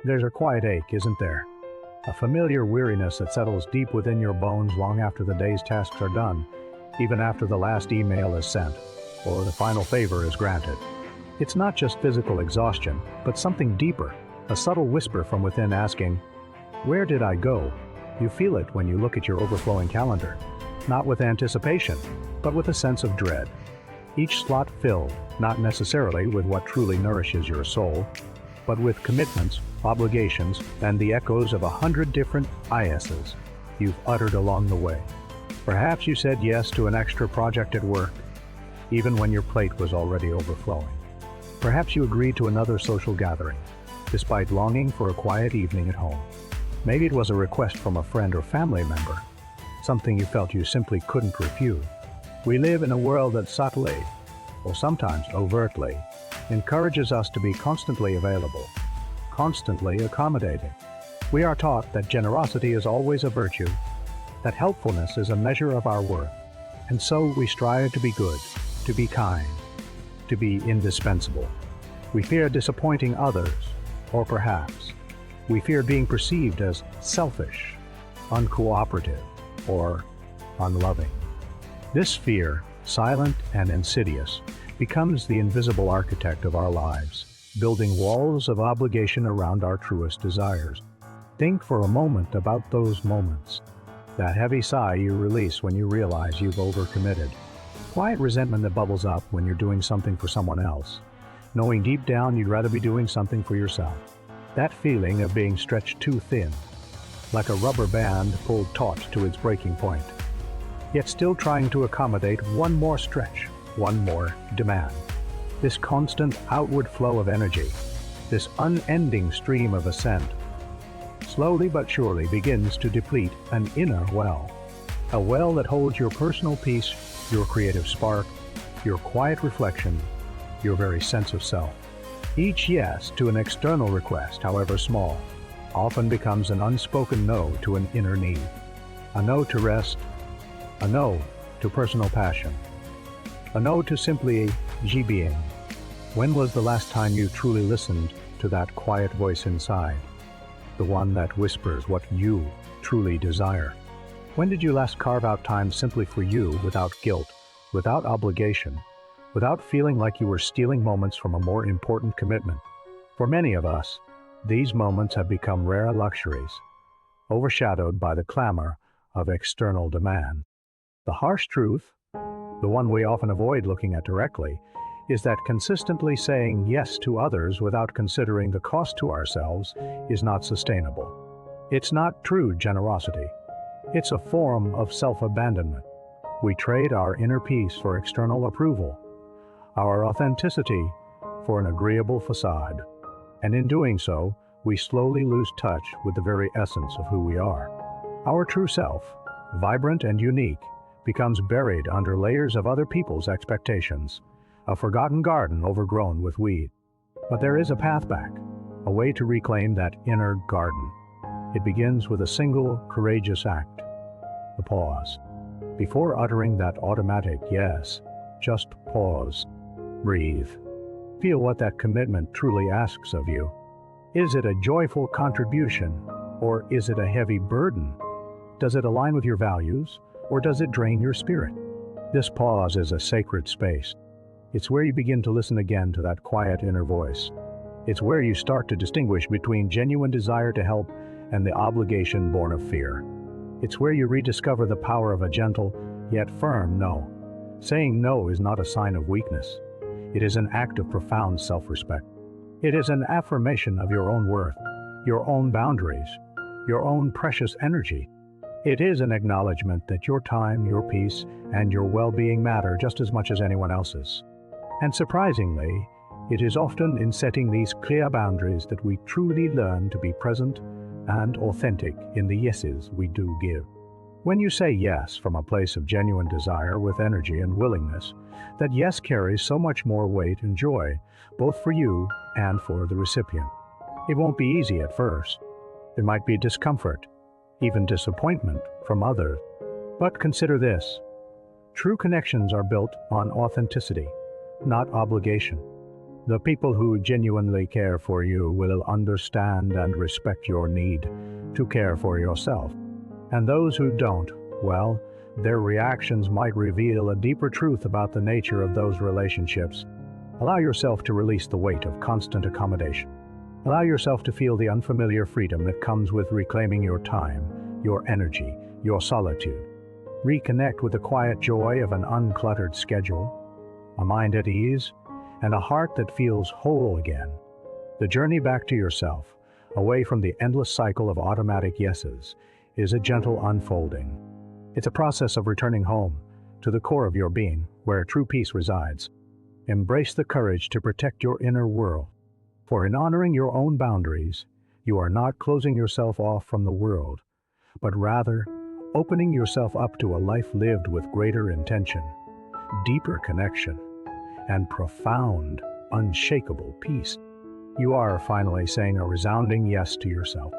There's a quiet ache, isn't there? A familiar weariness that settles deep within your bones long after the day's tasks are done, even after the last email is sent, or the final favor is granted. It's not just physical exhaustion, but something deeper, a subtle whisper from within asking, "Where did I go?" You feel it when you look at your overflowing calendar, not with anticipation, but with a sense of dread. Each slot filled, not necessarily with what truly nourishes your soul, but with commitments, obligations, and the echoes of 100 different ISs you've uttered along the way. Perhaps you said yes to an extra project at work, even when your plate was already overflowing. Perhaps you agreed to another social gathering, despite longing for a quiet evening at home. Maybe it was a request from a friend or family member, something you felt you simply couldn't refuse. We live in a world that subtly, or sometimes overtly, encourages us to be constantly available, constantly accommodating. We are taught that generosity is always a virtue, that helpfulness is a measure of our worth, and so we strive to be good, to be kind, to be indispensable. We fear disappointing others, or perhaps we fear being perceived as selfish, uncooperative, or unloving. This fear, silent and insidious, becomes the invisible architect of our lives, building walls of obligation around our truest desires. Think for a moment about those moments. That heavy sigh you release when you realize you've overcommitted. Quiet resentment that bubbles up when you're doing something for someone else, knowing deep down you'd rather be doing something for yourself. That feeling of being stretched too thin, like a rubber band pulled taut to its breaking point, yet still trying to accommodate one more stretch, one more demand. This constant outward flow of energy, this unending stream of ascent, slowly but surely begins to deplete an inner well, a well that holds your personal peace, your creative spark, your quiet reflection, your very sense of self. Each yes to an external request, however small, often becomes an unspoken no to an inner need. A no to rest, a no to personal passion, a no to simply being. When was the last time you truly listened to that quiet voice inside, the one that whispers what you truly desire? When did you last carve out time simply for you, without guilt, without obligation, without feeling like you were stealing moments from a more important commitment? For many of us, these moments have become rare luxuries, overshadowed by the clamor of external demand. The harsh truth, the one we often avoid looking at directly, is that consistently saying yes to others without considering the cost to ourselves is not sustainable. It's not true generosity. It's a form of self-abandonment. We trade our inner peace for external approval, our authenticity for an agreeable facade. And in doing so, we slowly lose touch with the very essence of who we are. Our true self, vibrant and unique, becomes buried under layers of other people's expectations, a forgotten garden overgrown with weed. But there is a path back, a way to reclaim that inner garden. It begins with a single courageous act, the pause. Before uttering that automatic yes, just pause, breathe. Feel what that commitment truly asks of you. Is it a joyful contribution, or is it a heavy burden? Does it align with your values, or does it drain your spirit? This pause is a sacred space. It's where you begin to listen again to that quiet inner voice. It's where you start to distinguish between genuine desire to help and the obligation born of fear. It's where you rediscover the power of a gentle, yet firm no. Saying no is not a sign of weakness. It is an act of profound self-respect. It is an affirmation of your own worth, your own boundaries, your own precious energy. It is an acknowledgement that your time, your peace, and your well-being matter just as much as anyone else's. And surprisingly, it is often in setting these clear boundaries that we truly learn to be present and authentic in the yeses we do give. When you say yes from a place of genuine desire with energy and willingness, that yes carries so much more weight and joy, both for you and for the recipient. It won't be easy at first. There might be discomfort, even disappointment from others. But consider this. True connections are built on authenticity, not obligation. The people who genuinely care for you will understand and respect your need to care for yourself. And those who don't, well, their reactions might reveal a deeper truth about the nature of those relationships. Allow yourself to release the weight of constant accommodation. Allow yourself to feel the unfamiliar freedom that comes with reclaiming your time, your energy, your solitude. Reconnect with the quiet joy of an uncluttered schedule, a mind at ease, and a heart that feels whole again. The journey back to yourself, away from the endless cycle of automatic yeses, is a gentle unfolding. It's a process of returning home, to the core of your being, where true peace resides. Embrace the courage to protect your inner world, for in honoring your own boundaries, you are not closing yourself off from the world, but rather opening yourself up to a life lived with greater intention, deeper connection, and profound, unshakable peace. You are finally saying a resounding yes to yourself.